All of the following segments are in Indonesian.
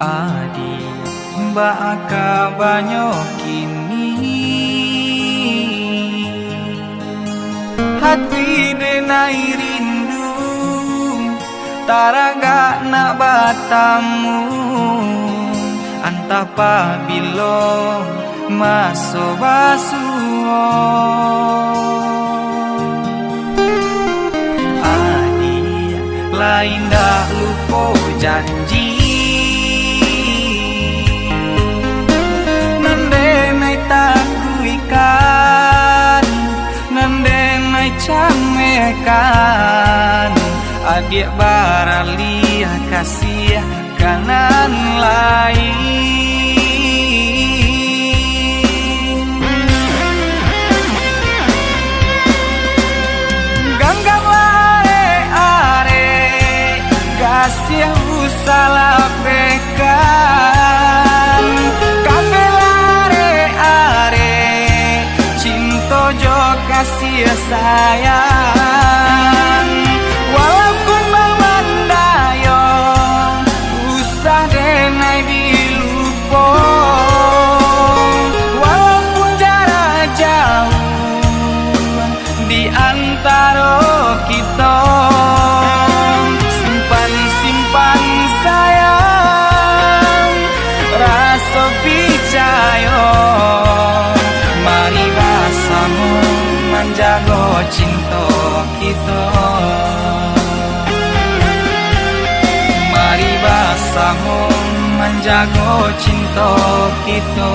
Adi baka banyo kini hati denai rindu taraga nak batamu antapa bilo maso basuo Adi lain dah lupa janji takuikan nandenai camekan adik barali kasih kanan lain ganggang lare are kasih usalah bekan kasih sayang walaupun memandayo usah denai dilupo walaupun jarak jauh di antara kita simpan sayang rasa percaya mari bersama menjaga cinta kita mari bersama menjaga cinta kita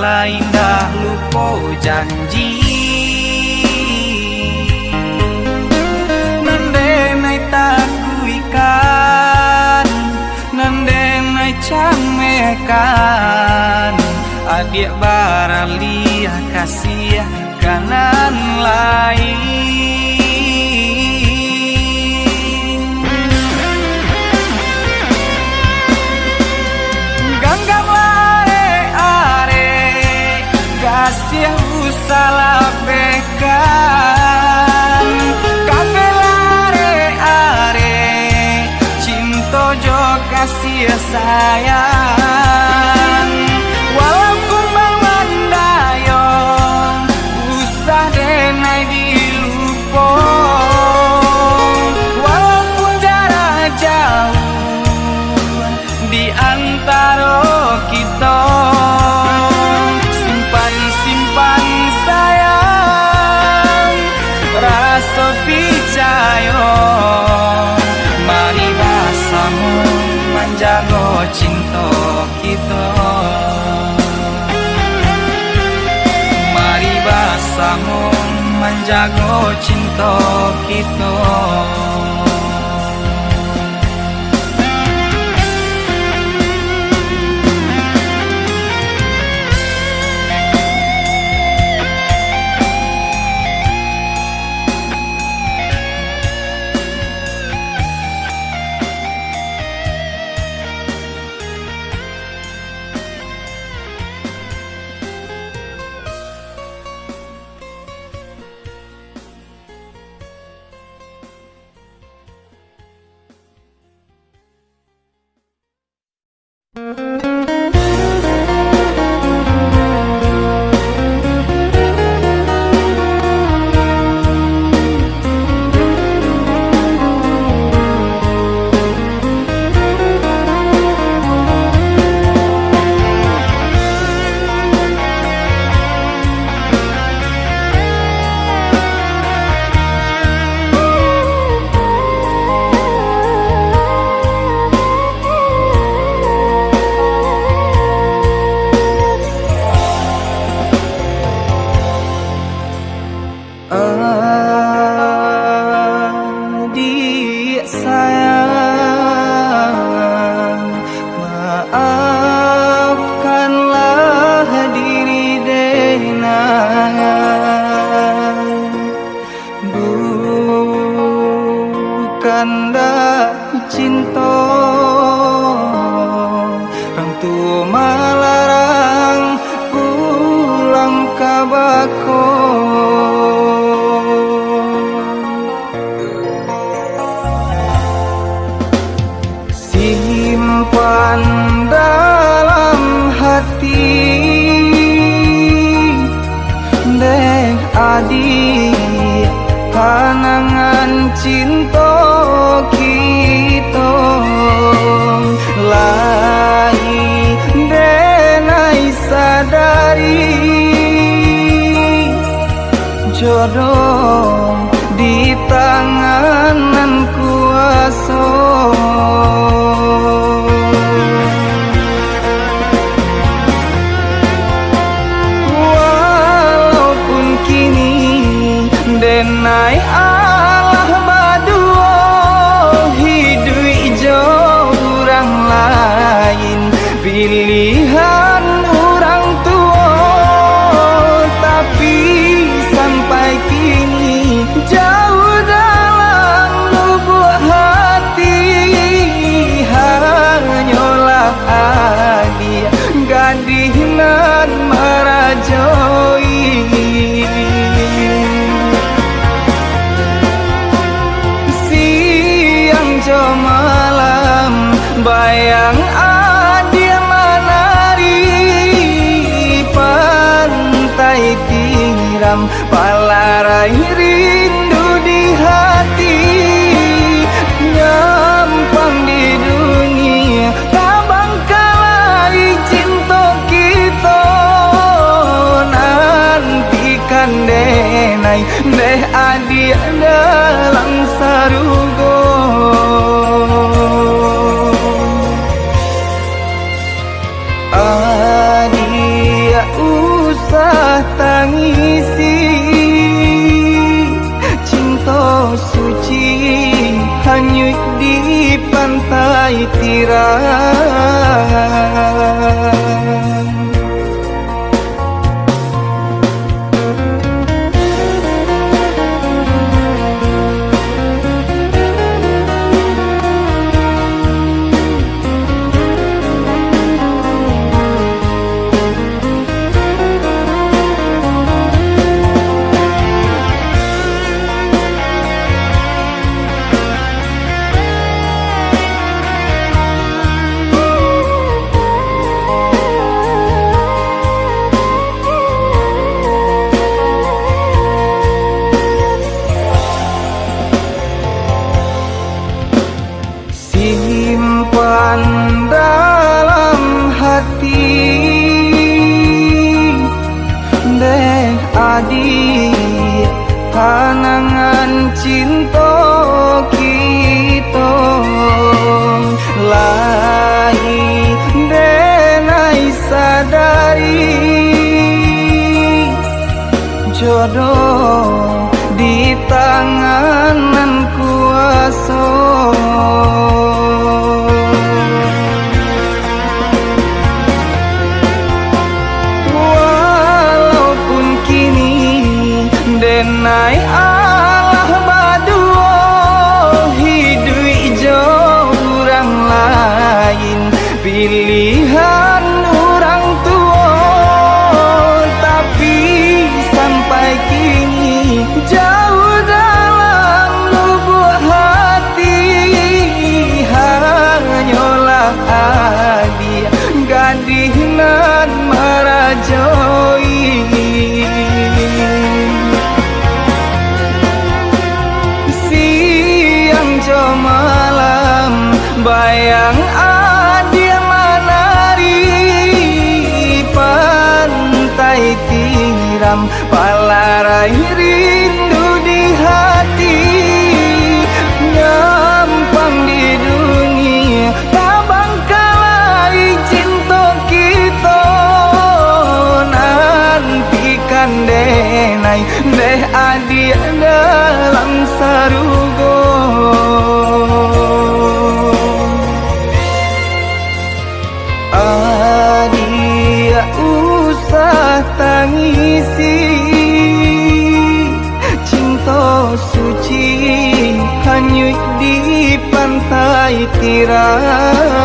lain dah lupa janji nandenai takuikan nandenai camekan adik barali kasih kanan lain ganggang kasih usalah bekan kafe lare are cinta jo kasih sayang walaupun memandayo usah denai dilupo walaupun jarak jauh di antara kita simpan sayang rasa percaya mari bersama menjaga cinta kita mari bersama menjaga cinta kita Adik sayang, maafkanlah diri denang. Bukanlah cinta orang tua melarang pulang ke bako. Simpan dalam hati dek adik panangan cinta kita lain denai sadari jodoh di tangan kuasa. Walaupun kini denai Allah badua hidup ijo orang lain pilihan orang tua, tapi sampai kini jauh dalam lubuk hati hanyalah dia gadis nan merajoi. Siang jo malam bayang dia menari pantai tiram palarai rindu di hati nyampang di dunia tak bangkalai cinta kita nantikan denai deh adik dalam sarugo. Adik usah tangisi cinta suci hanyut di pantai tiram. Simpan dalam hati dek adik panangan cinta kita lain denai sadari jodoh di tangan kuasa. Walaupun kini denai Allah badua hidup ijo orang lain pilihan orang tua, tapi sampai kini jauh dalam lubuk hati hanyalah dia gadis nan merajoi. Siang jo malam bayang dia menari pantai tiram palarai rindu di hati nyampang di dunia tak bangkalai cinta kita nantikan denai deh dia dalam sarugo. Adia usah tangisi, cinta suci hanyut di pantai tirai.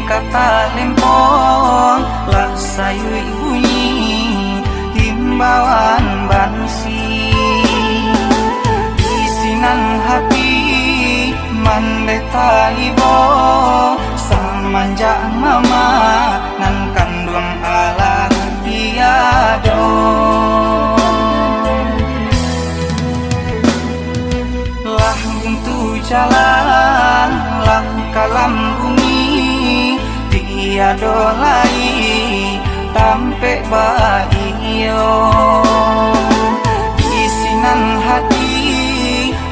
Kata lempong lah sayu bunyi himbauan bansi isinan hati mandeta ibo samanja mama nan kandung ala tiado lah buntu jalan lah kalam bumi tiado lai tampe baio isinan hati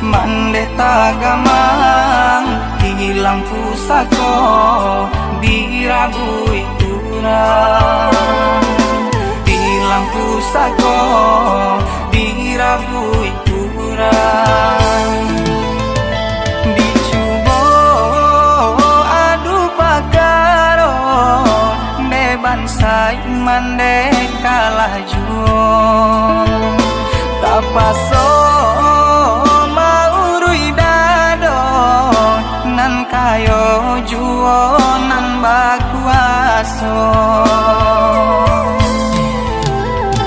mandeta gamang hilang pusako dirabui kurang hilang pusako dirabui kurang bansai mandeka laju tapaso maurui dado nan kayo juo nan bakuaso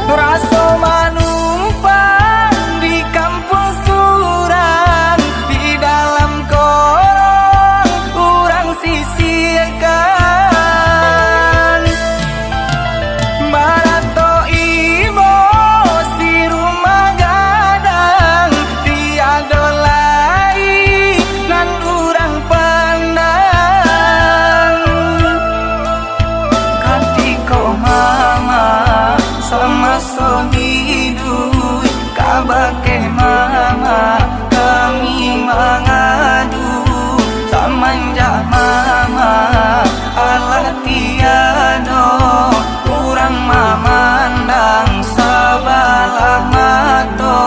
raso manumpang di kampung surang di dalam korong urang sisirkan kabake mama kami mengadu samanja mama Allah tiado kurang mamandang sabalah mato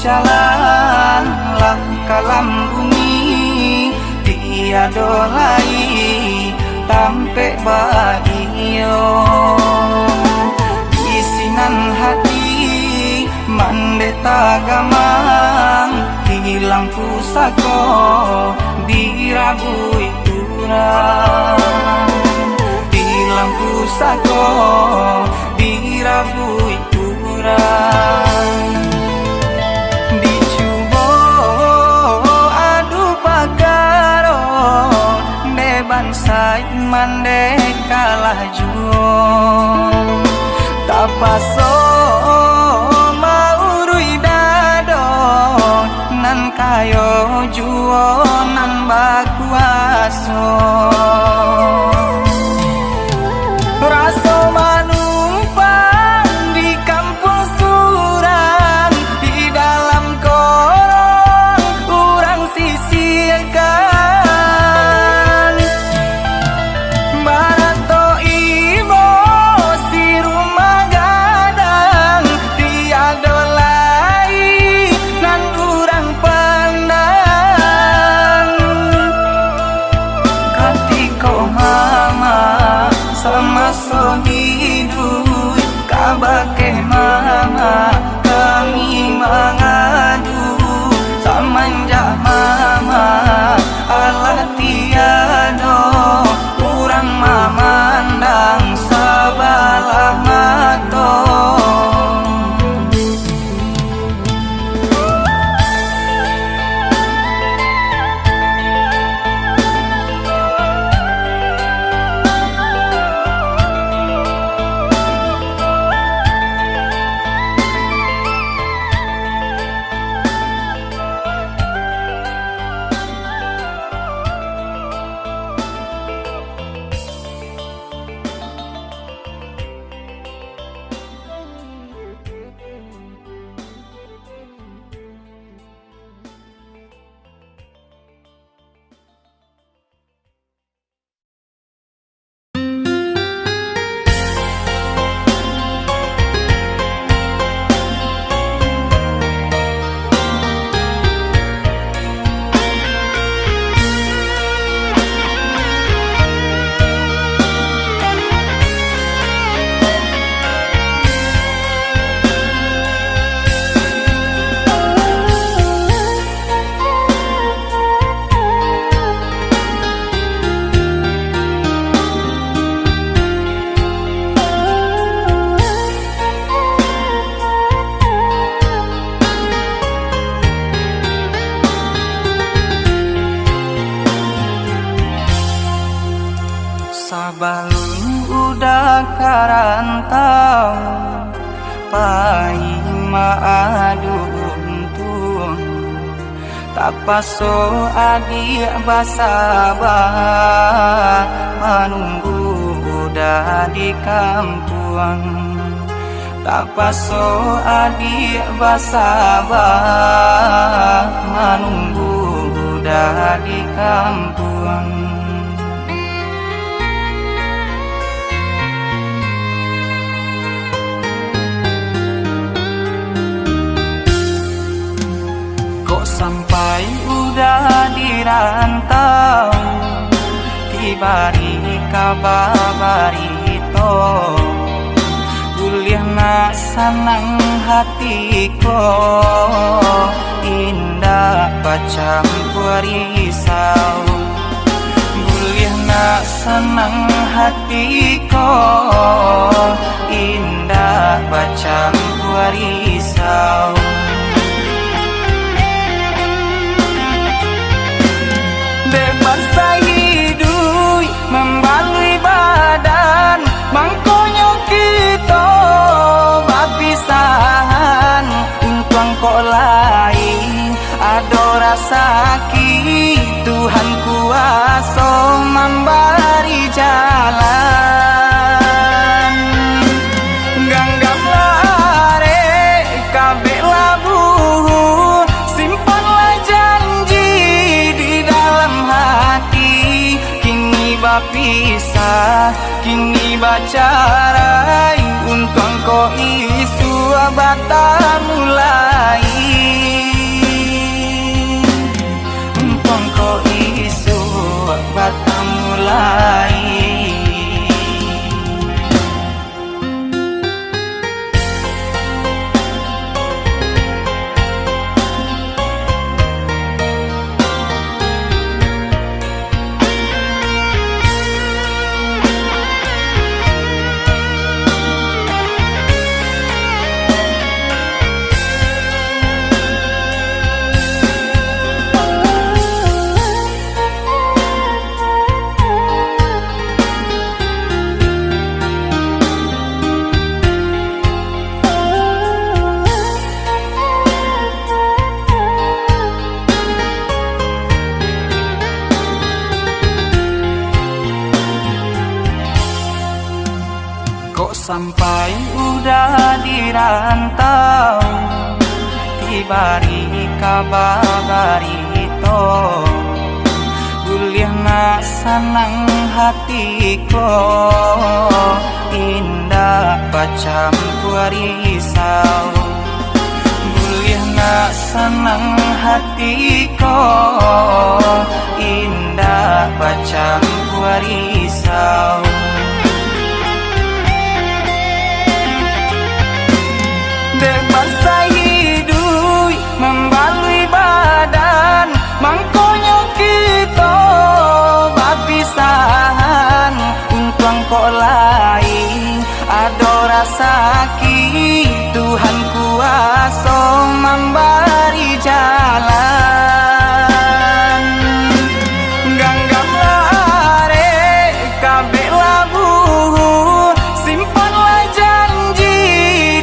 jalan lah kalam bumi tiado lai tampe baio tagamang hilang pusako dirabui urang, hilang pusako dirabui urang. Dicubo adu pagaro beban sai mande kalah juo tapaso nan kayo juo nan bakuaso raso manumpang di kampung surang di dalam korong urang sisihkan barato ibo si rumah gadang tiada lain nan urang pandang katiko mama sama so hidup kabake mama kami mengadu samanja mama Allah tiado urang mamandang sabalah mato. Sabalun udah karantau pai maadu untung tapaso adik basabah menunggu udah di kampung tapaso adik basabah menunggu udah di kampung. Sampai udah dirantau tibari kabarito kuliah nak senang hatiko indah pacampur risau kuliah nak senang hatiko indah pacampur risau. Bebas hidup membalui badan mangkonyo kita bapisahan untung kok lain ada rasa ki Tuhan kuasa memberi jalan ganggam lare kabeh labuh simpanlah janji di dalam hati kini bapisah kini bacarai untung ko isu bata mulai untung ko isu bata mulai. Pai udah dirantau Tibari kabarito Kuliah nak senang hatiku Indah pacam risau Kuliah nak senang hatiku Indah pacam risau Dewasa hidup membalui badan Mangkonyo kita bapisahan Untung kok lain Ado rasa ki Tuhan kuasa memberi jalan Ganggam lare kabeh labu Simpanlah janji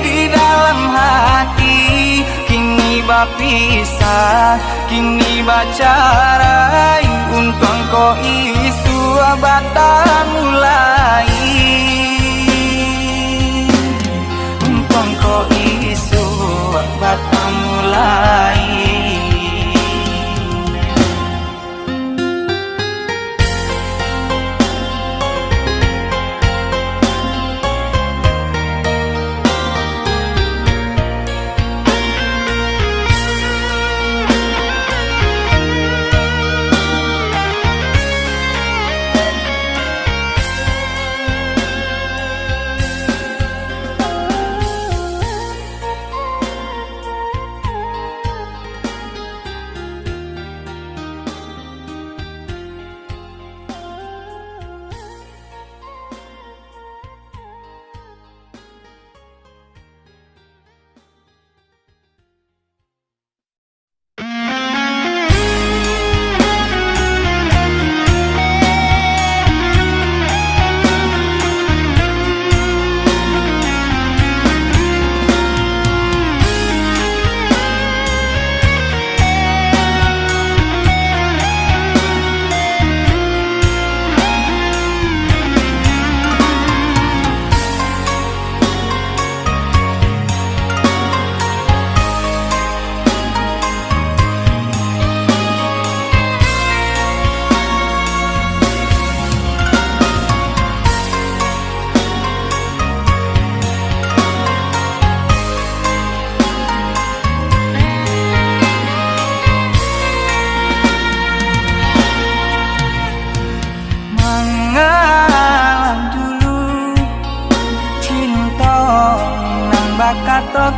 di dalam hati Kini bapisah, kini bacarai Untung kau isu abata mulai Untung kau isu abata mulai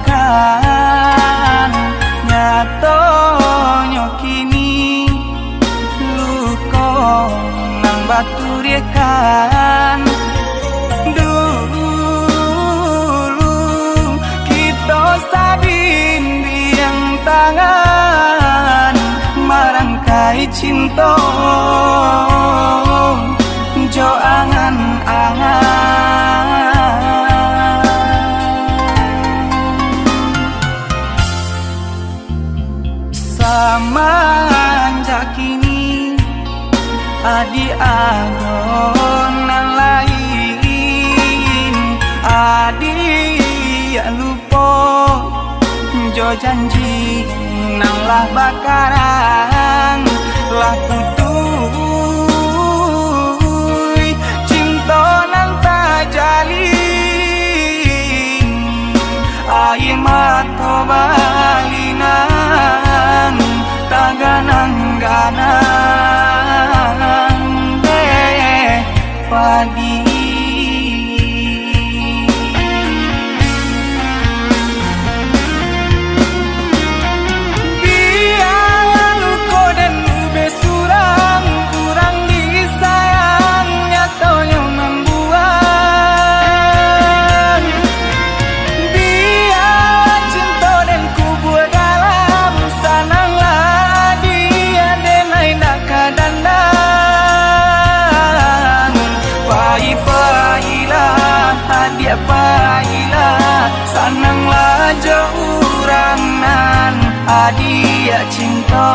Katokan nyatonyo kini luko nang baturikan dulu kita sabin biang tangan marangkai cinta jo angan-angan Semenjak kini adi adonan lain adi ya lupa jo janji nang lah bakaran lah tutui cinta nang tak jalin air mata balinan taganang-ganang deh padi biar luko dan ube surang kurang disayang nyatanya membuang biar cinta dan kubur dalam sananglah dia pailah sananglah jaurangan adia cinta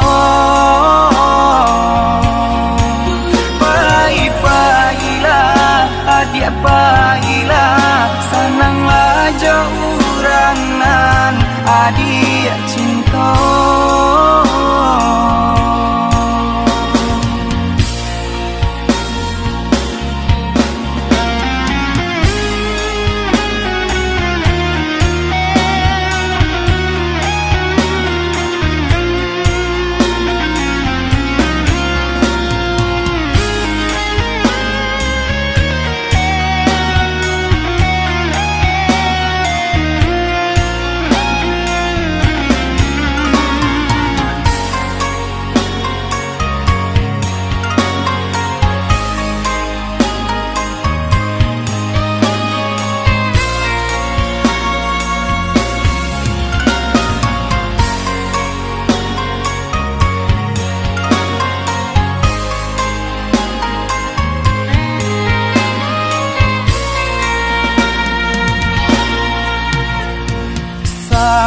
pailah adia pailah sanang jaurangan adik cinta.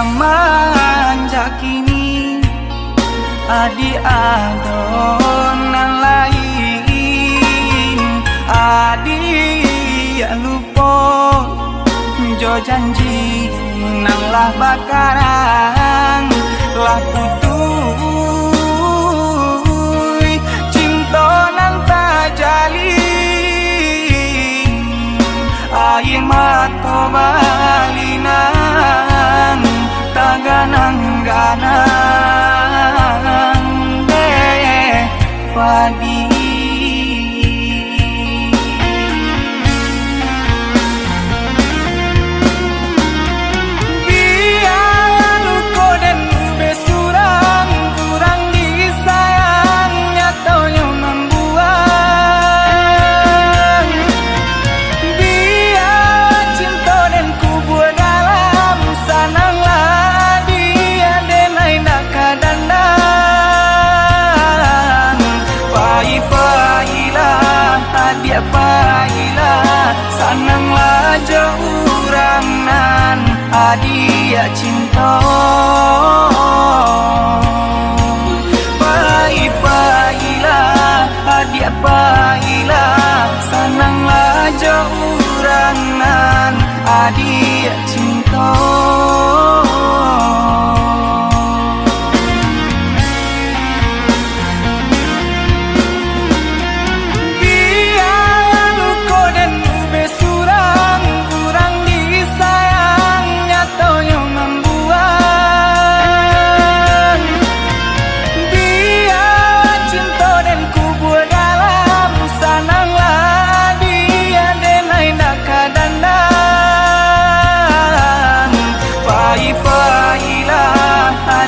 Semenjak kini adik adonan lain, adik lupa jo janji nang lah bakarang lah putui cinta nang tak jalin air mata balinan taganang-ganang deh padi. Biar luko dan ube surang kurang disayang nyatanya membuang. Biar cinta dan kubur dalam sananglah dia pailah sananglah jaurangan adia cinta. Pailah adia pailah sananglah jaurangan adia cinta.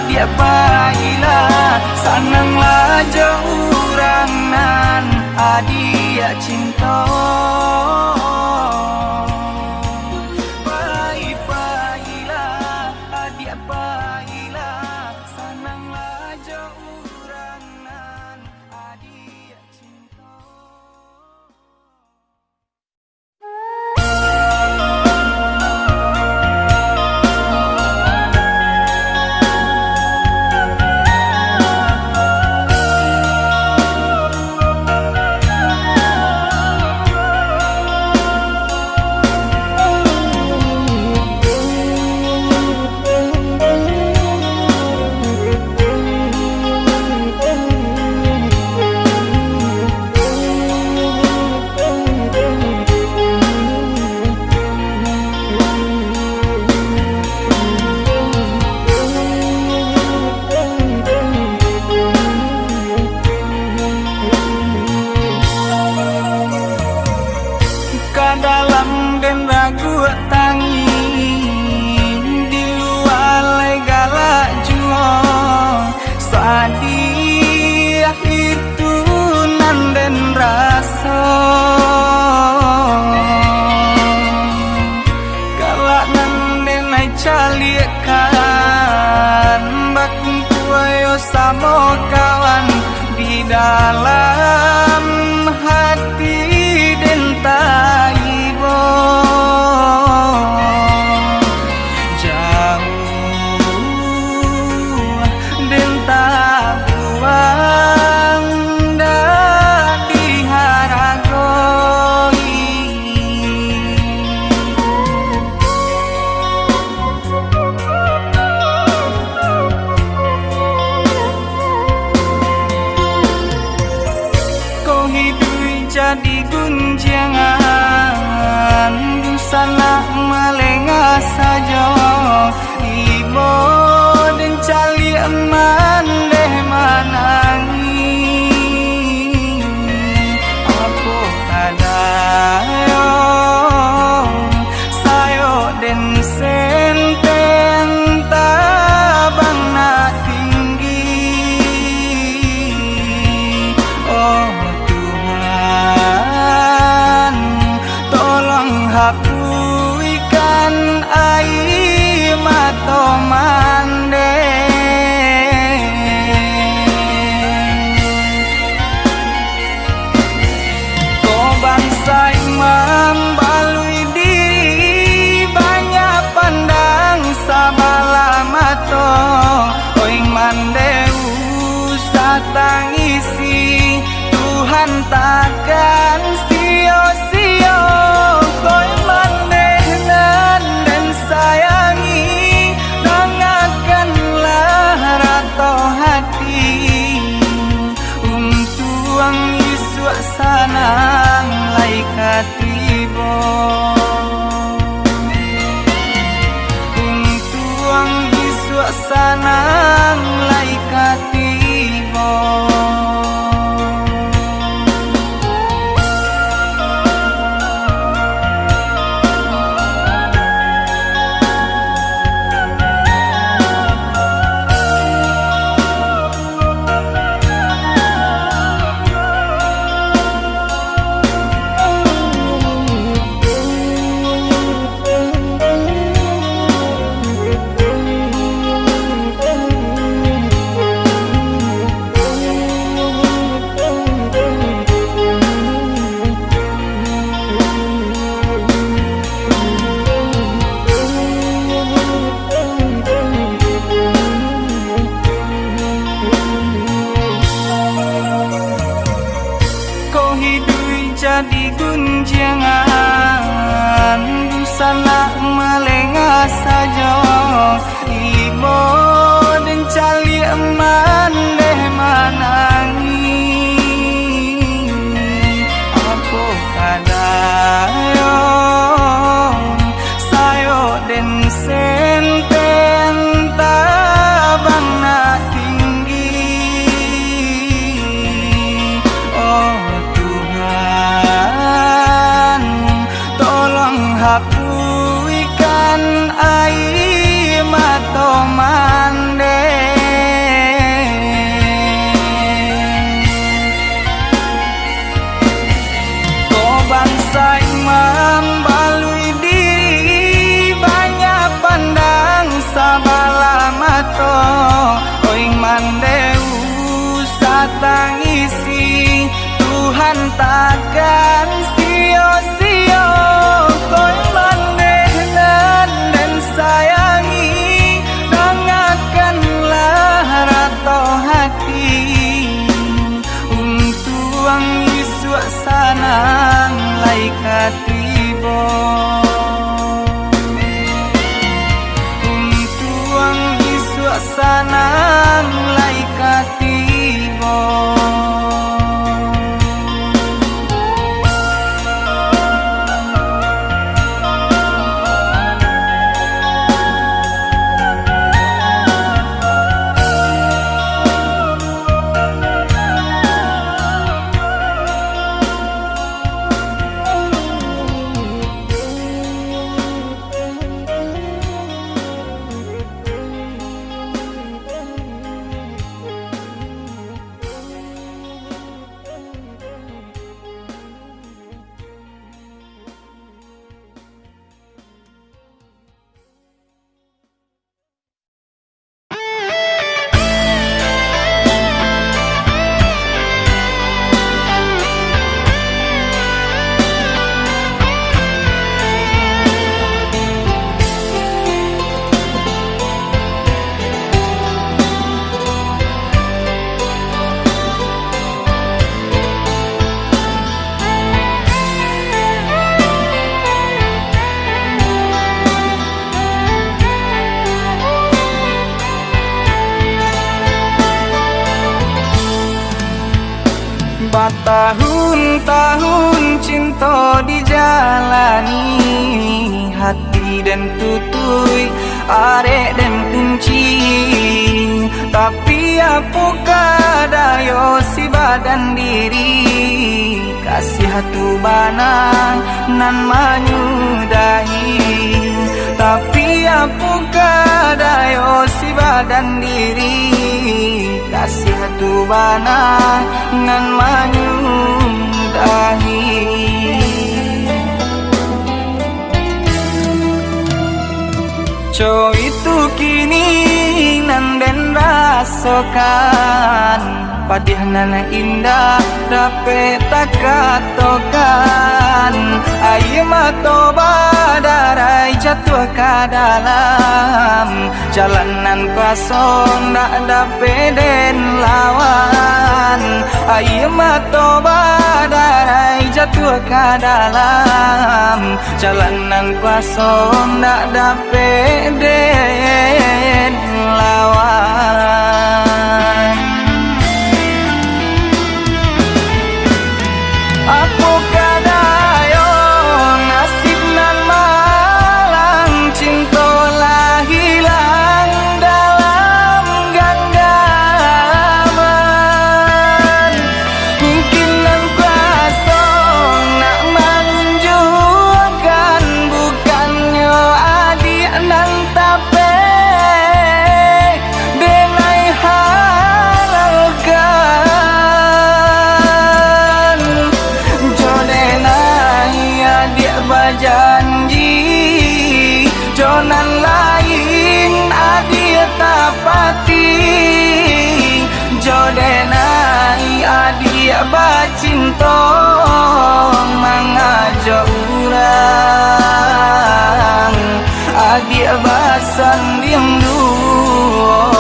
Dia pailah sananglah jaurangan adia cinta. Pailah dia pailah sananglah jaurangan adia cinta. Dalam dan ragu tangi di luar legala jua sadiah itu nan dan rasa galak nan dan ai calikan bakumpu ayo sama kawan di dalam hati dan taibo jauh dan tak buang dan diharagoi jadi gunjangan sana melengah saja ibo dan cali eman deh manangi apa kadayo sayo den senten tabang na tinggi oh Tuhan tolong hapuikan air mata mande ko bangsa imam balui diri banyak pandang sabala mato oi mandeu satangisi Tuhan takkan sio-sio koi manehnan dan sayangi dengarkanlah rato hati tuang isu sanang laikatibo tuang isu sanang laikatibo jadi gunjangan sana melengah saja ibo dan cali eman deh manangi apa kadayo sayo den senten tabang na tinggi oh hapuikan air mata mande ko bangsa imam balui diri banyak pandang sabala mato oi mandeu satangisi Tuhan takkan sio-sio koi manehnan dan sayangi dengarkanlah rato hati tuang isu sanang laikatibo tuang isu sanang laikatibo tahun cinta dijalani, hati dan tutui, arek dan kunci. Tapi apakah dayo si badan diri, kasih hatu banang nan menyudahi. Tapi apakah dayo si badan diri, kasih hatu banang nan menyudahi. Co itu kini nan den rasakan, padih nana indah dapat tak katakan. Air mata badarai jatuh ke dalam jalanan kosong, tak dapat den lawan. Air mata badarai jatuh ke dalam jalanan kosong, tak dapat den lawan. Apakah dayo nasib nan malang, cinta lah hilang dalam genggaman. Mungkin nan kuasa nak menunjukkan, bukannya adik nan tapi denai halalkan. Jodenai adik berjanji, jonan lain adik tapati. Jodenai adik bercinta, mengajak orang adik bersanding dua.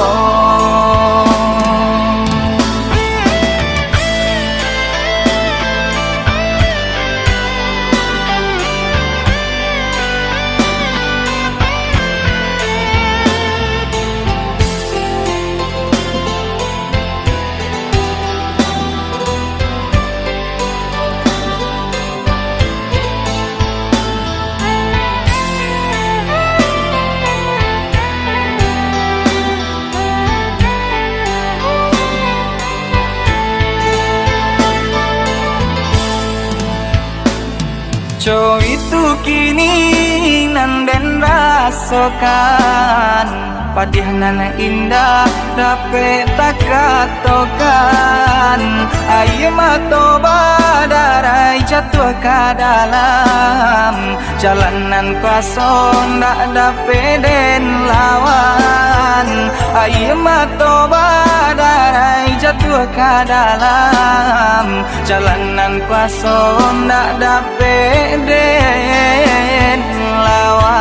Co itu kini nan den rasakan, padih nana indah dapat tak katakan. Air mata badarai jatuh ke dalam jalanan kosong, tak dapat den lawan. Air mata badarai jatuh ke dalam jalanan kosong, tak dapat den lawan.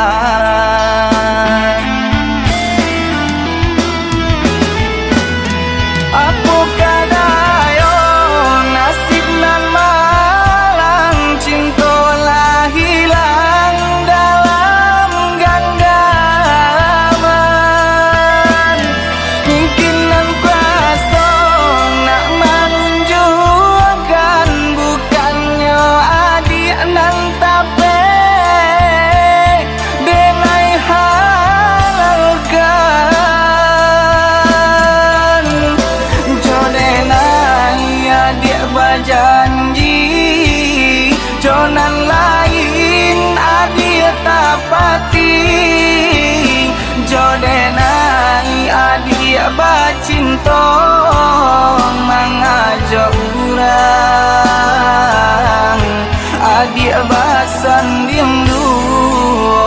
Apakah dayo nasib nan malang, cinta lah hilang dalam genggaman. Mungkin nan kuasa nak menunjukkan, bukannya adik nan tapi denai halalkan. Jodenai adik berjanji, jonan lain adik tapati. Jodenai adik bercinta, mengajak orang adik bersanding dua.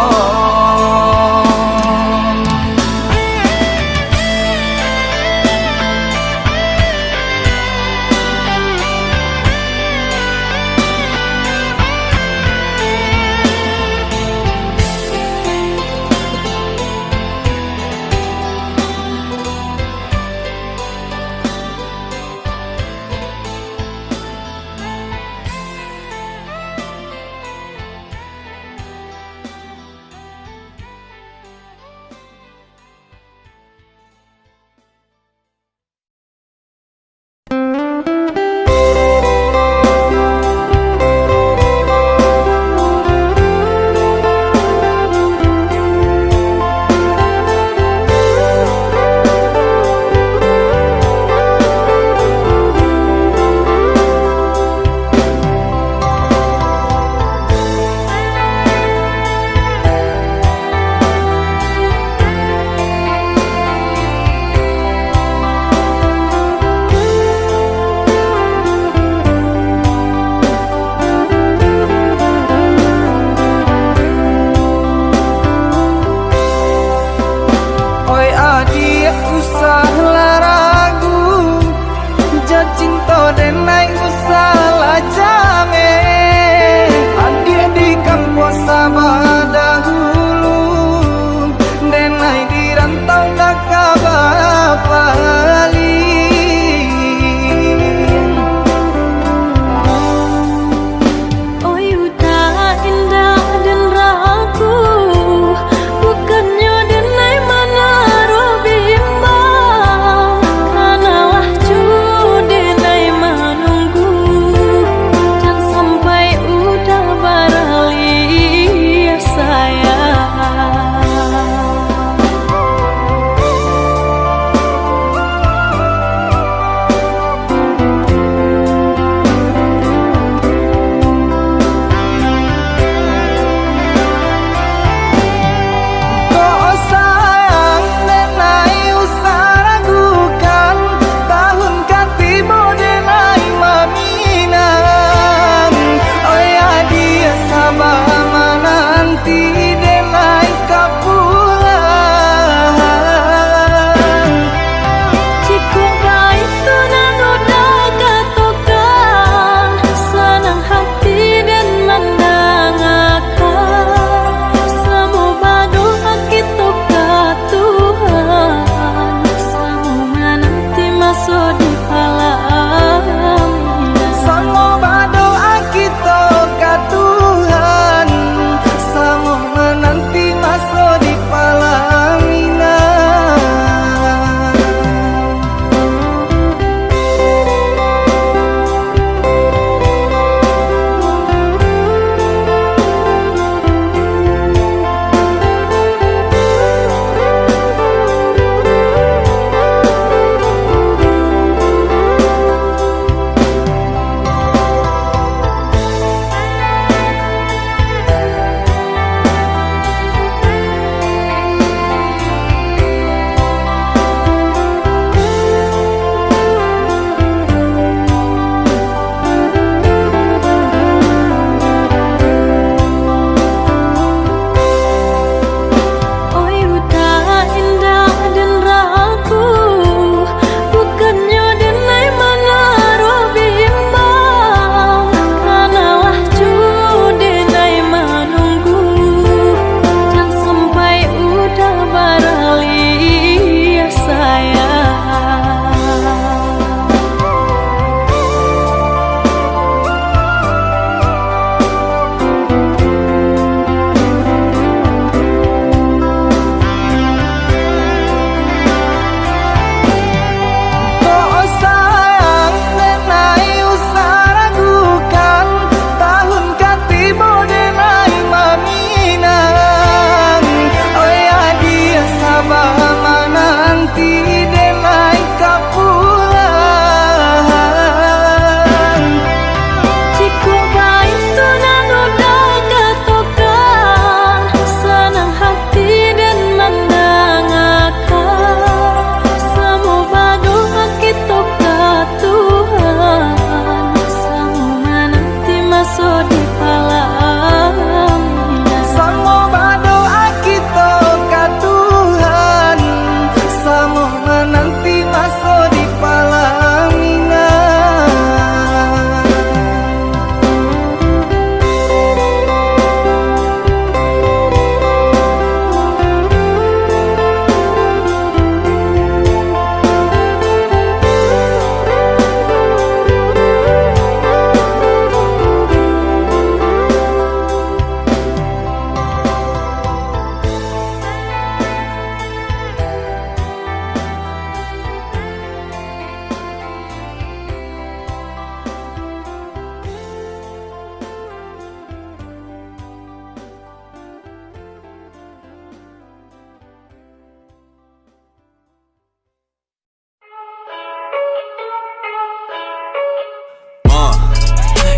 dia usah ragu, jacinto denai usah lajame, adik di kampus sama dahulu, denai di rantau dak kabar balik.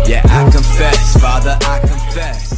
Yeah, I confess, Father, I confess.